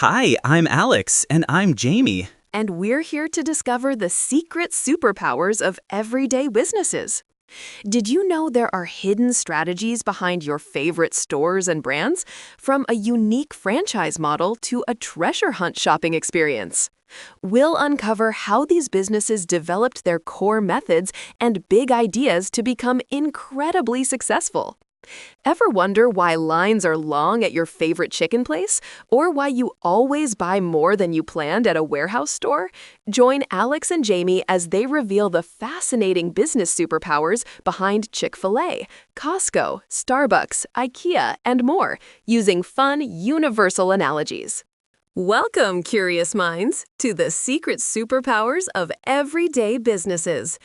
Hi, I'm Alex, and I'm Jamie. And we're here to discover the secret superpowers of everyday businesses. Did you know there are hidden strategies behind your favorite stores and brands? From a unique franchise model to a treasure hunt shopping experience. We'll uncover how these businesses developed their core methods and big ideas to become incredibly successful. Ever wonder why lines are long at your favorite chicken place? Or why you always buy more than you planned at a warehouse store? Join Alex and Jamie as they reveal the fascinating business superpowers behind Chick-fil-A, Costco, Starbucks, IKEA, and more, using fun, universal analogies. Welcome, curious minds, to the secret superpowers of everyday businesses.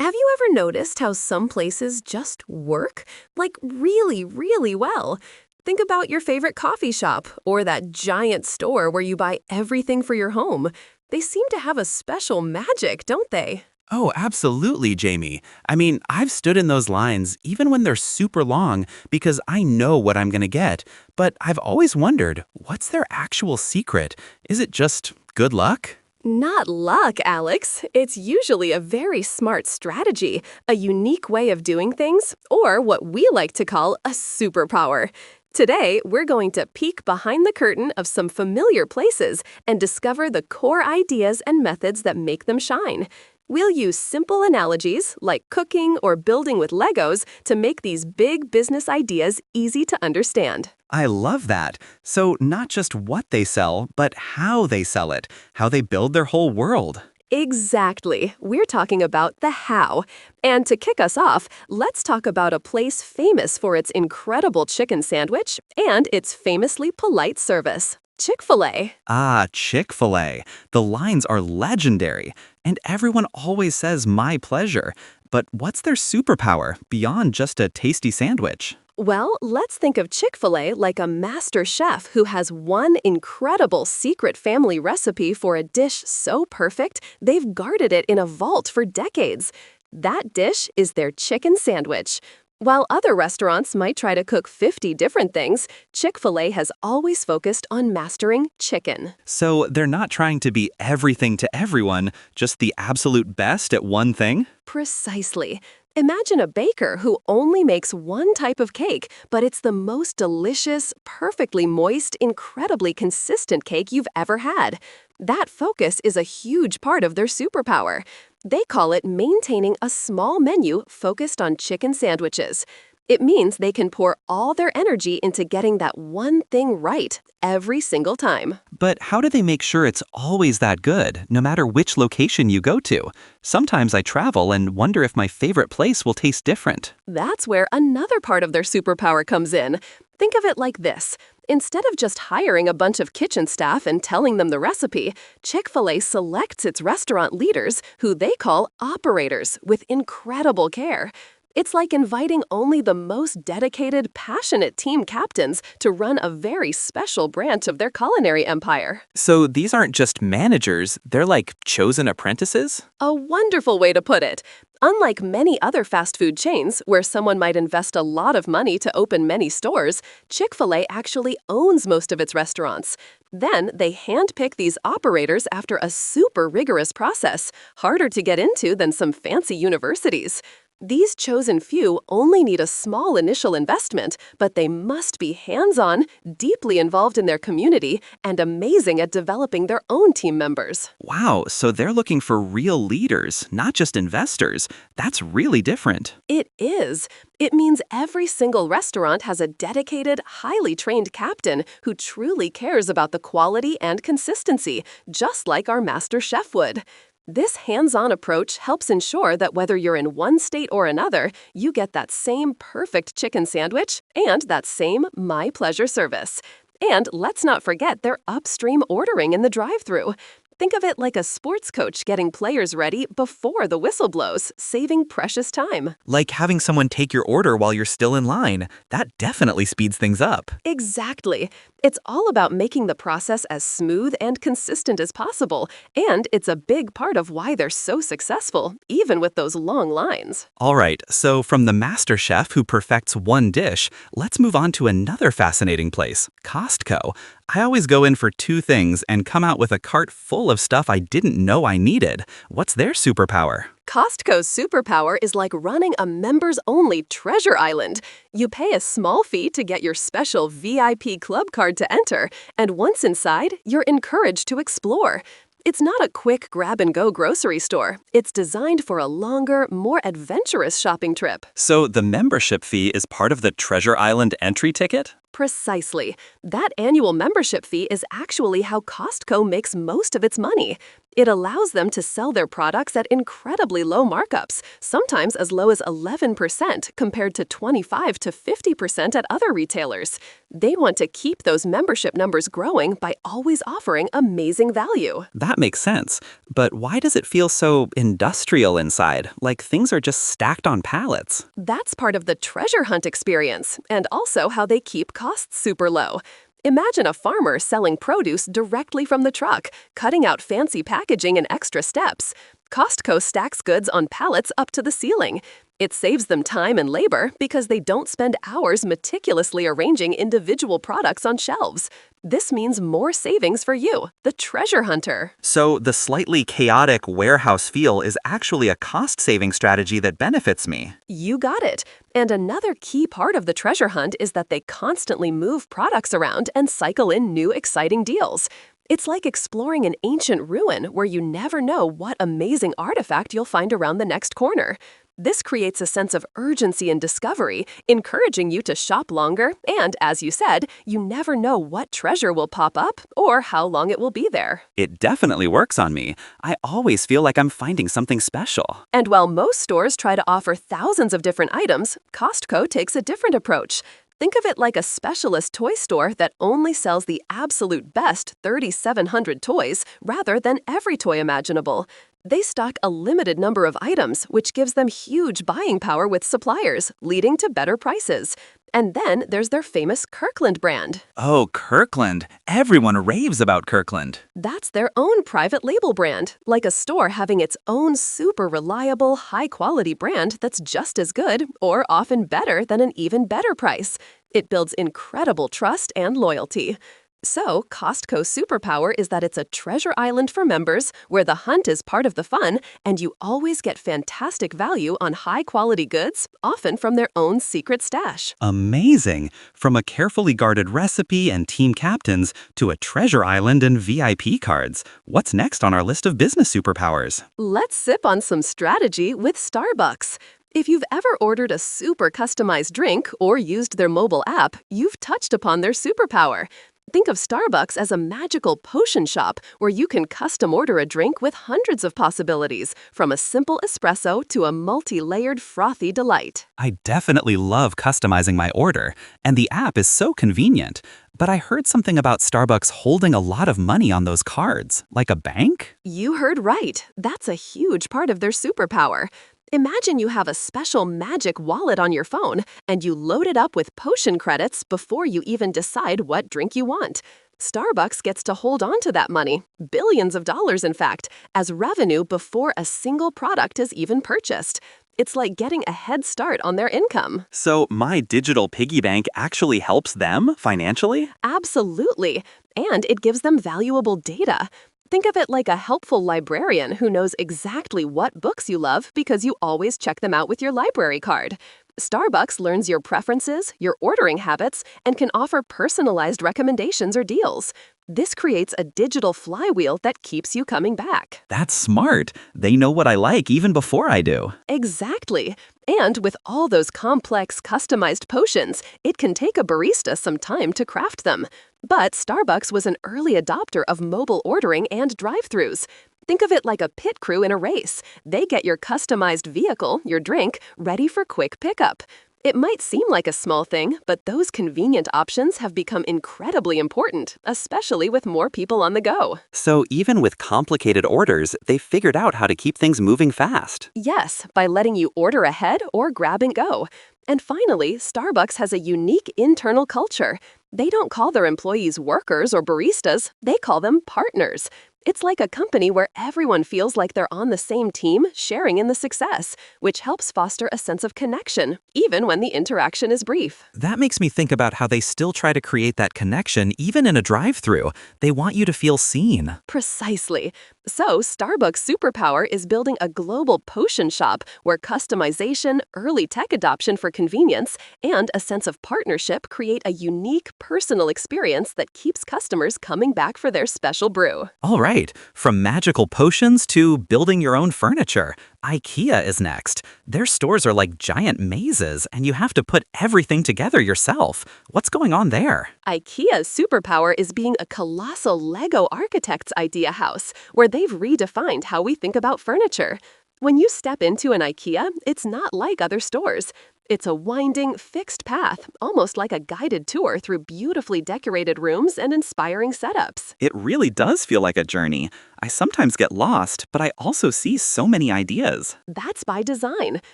Have you ever noticed how some places just work? Like really, really well? Think about your favorite coffee shop or that giant store where you buy everything for your home. They seem to have a special magic, don't they? Oh, absolutely, Jamie. I've stood in those lines even when they're super long because I know what I'm going to get. But I've always wondered, what's their actual secret? Is it just good luck? Not luck, Alex. It's usually a very smart strategy, a unique way of doing things, or what we like to call a superpower. Today, we're going to peek behind the curtain of some familiar places and discover the core ideas and methods that make them shine. We'll use simple analogies, like cooking or building with Legos, to make these big business ideas easy to understand. I love that. So, not just what they sell, but how they sell it, how they build their whole world. Exactly. We're talking about the how. And to kick us off, let's talk about a place famous for its incredible chicken sandwich and its famously polite service. Chick-fil-A. Ah, Chick-fil-A. The lines are legendary, and everyone always says my pleasure. But what's their superpower beyond just a tasty sandwich? Well, let's think of Chick-fil-A like a master chef who has one incredible secret family recipe for a dish so perfect they've guarded it in a vault for decades. That dish is their chicken sandwich. While other restaurants might try to cook 50 different things, Chick-fil-A has always focused on mastering chicken. So, they're not trying to be everything to everyone, just the absolute best at one thing? Precisely. Imagine a baker who only makes one type of cake, but it's the most delicious, perfectly moist, incredibly consistent cake you've ever had. That focus is a huge part of their superpower. They call it maintaining a small menu focused on chicken sandwiches. It means they can pour all their energy into getting that one thing right every single time. But how do they make sure it's always that good, no matter which location you go to? Sometimes I travel and wonder if my favorite place will taste different. That's where another part of their superpower comes in. Think of it like this. Instead of just hiring a bunch of kitchen staff and telling them the recipe, Chick-fil-A selects its restaurant leaders, who they call operators, with incredible care. It's like inviting only the most dedicated, passionate team captains to run a very special branch of their culinary empire. So these aren't just managers, they're like chosen apprentices? A wonderful way to put it. Unlike many other fast food chains, where someone might invest a lot of money to open many stores, Chick-fil-A actually owns most of its restaurants. Then they handpick these operators after a super rigorous process, harder to get into than some fancy universities. These chosen few only need a small initial investment, but they must be hands-on, deeply involved in their community, and amazing at developing their own team members. Wow, so they're looking for real leaders, not just investors. That's really different. It is. It means every single restaurant has a dedicated, highly trained captain who truly cares about the quality and consistency, just like our master chef would. This hands-on approach helps ensure that whether you're in one state or another, you get that same perfect chicken sandwich and that same My Pleasure service. And let's not forget their upstream ordering in the drive-thru. Think of it like a sports coach getting players ready before the whistle blows, saving precious time. Like having someone take your order while you're still in line. That definitely speeds things up. Exactly. It's all about making the process as smooth and consistent as possible, and it's a big part of why they're so successful, even with those long lines. All right, so from the master chef who perfects one dish, let's move on to another fascinating place, Costco. I always go in for two things and come out with a cart full of stuff I didn't know I needed. What's their superpower? Costco's superpower is like running a members-only treasure island. You pay a small fee to get your special VIP club card to enter, and once inside, you're encouraged to explore. It's not a quick grab-and-go grocery store. It's designed for a longer, more adventurous shopping trip. So the membership fee is part of the Treasure Island entry ticket? Precisely. That annual membership fee is actually how Costco makes most of its money. It allows them to sell their products at incredibly low markups, sometimes as low as 11% compared to 25 to 50% at other retailers. They want to keep those membership numbers growing by always offering amazing value. That makes sense. But why does it feel so industrial inside, like things are just stacked on pallets? That's part of the treasure hunt experience, and also how they keep costs super low. Imagine a farmer selling produce directly from the truck, cutting out fancy packaging and extra steps. Costco stacks goods on pallets up to the ceiling. It saves them time and labor because they don't spend hours meticulously arranging individual products on shelves. This means more savings for you, the treasure hunter. So the slightly chaotic warehouse feel is actually a cost-saving strategy that benefits me. You got it. And another key part of the treasure hunt is that they constantly move products around and cycle in new exciting deals. It's like exploring an ancient ruin where you never know what amazing artifact you'll find around the next corner. This creates a sense of urgency and discovery, encouraging you to shop longer, and as you said, you never know what treasure will pop up or how long it will be there. It definitely works on me. I always feel like I'm finding something special. And while most stores try to offer thousands of different items, Costco takes a different approach. Think of it like a specialist toy store that only sells the absolute best 3,700 toys rather than every toy imaginable. They stock a limited number of items, which gives them huge buying power with suppliers, leading to better prices. And then there's their famous Kirkland brand. Oh, Kirkland. Everyone raves about Kirkland. That's their own private label brand, like a store having its own super reliable, high-quality brand that's just as good, or often better than an even better price. It builds incredible trust and loyalty. So, Costco's superpower is that it's a treasure island for members where the hunt is part of the fun and you always get fantastic value on high-quality goods, often from their own secret stash. Amazing! From a carefully guarded recipe and team captains to a treasure island and VIP cards. What's next on our list of business superpowers? Let's sip on some strategy with Starbucks. If you've ever ordered a super customized drink or used their mobile app, you've touched upon their superpower. Think of Starbucks as a magical potion shop where you can custom order a drink with hundreds of possibilities, from a simple espresso to a multi-layered frothy delight. I definitely love customizing my order, and the app is so convenient. But I heard something about Starbucks holding a lot of money on those cards, like a bank? You heard right. That's a huge part of their superpower. Imagine you have a special magic wallet on your phone and you load it up with potion credits before you even decide what drink you want. Starbucks gets to hold on to that money, billions of dollars in fact, as revenue before a single product is even purchased. It's like getting a head start on their income. So my digital piggy bank actually helps them financially? Absolutely. And it gives them valuable data. Think of it like a helpful librarian who knows exactly what books you love because you always check them out with your library card. Starbucks learns your preferences, your ordering habits, and can offer personalized recommendations or deals. This creates a digital flywheel that keeps you coming back. That's smart. They know what I like even before I do. Exactly. And with all those complex, customized potions, it can take a barista some time to craft them. But Starbucks was an early adopter of mobile ordering and drive-thrus. Think of it like a pit crew in a race. They get your customized vehicle, your drink, ready for quick pickup. It might seem like a small thing, but those convenient options have become incredibly important, especially with more people on the go. So even with complicated orders, they figured out how to keep things moving fast. Yes, by letting you order ahead or grab and go. And finally, Starbucks has a unique internal culture. They don't call their employees workers or baristas, they call them partners. It's like a company where everyone feels like they're on the same team, sharing in the success, which helps foster a sense of connection, even when the interaction is brief. That makes me think about how they still try to create that connection even in a drive-through. They want you to feel seen. Precisely. So, Starbucks Superpower is building a global potion shop where customization, early tech adoption for convenience, and a sense of partnership create a unique, personal experience that keeps customers coming back for their special brew. All right, from magical potions to building your own furniture, IKEA is next. Their stores are like giant mazes, and you have to put everything together yourself. What's going on there? IKEA's superpower is being a colossal Lego architect's idea house, where they've redefined how we think about furniture. When you step into an IKEA, it's not like other stores. It's a winding, fixed path, almost like a guided tour through beautifully decorated rooms and inspiring setups. It really does feel like a journey. I sometimes get lost, but I also see so many ideas. That's by design.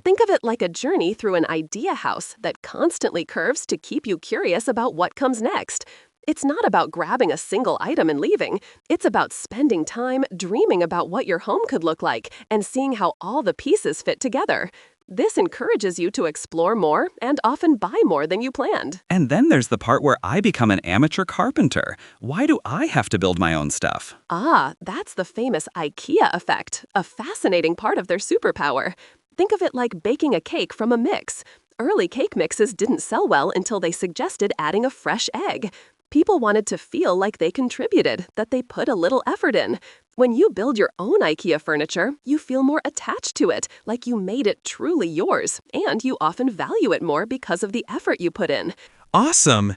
Think of it like a journey through an idea house that constantly curves to keep you curious about what comes next. It's not about grabbing a single item and leaving. It's about spending time dreaming about what your home could look like and seeing how all the pieces fit together. This encourages you to explore more and often buy more than you planned. And then there's the part where I become an amateur carpenter. Why do I have to build my own stuff? Ah, that's the famous IKEA effect, a fascinating part of their superpower. Think of it like baking a cake from a mix. Early cake mixes didn't sell well until they suggested adding a fresh egg. People wanted to feel like they contributed, that they put a little effort in. When you build your own IKEA furniture, you feel more attached to it, like you made it truly yours, and you often value it more because of the effort you put in. Awesome!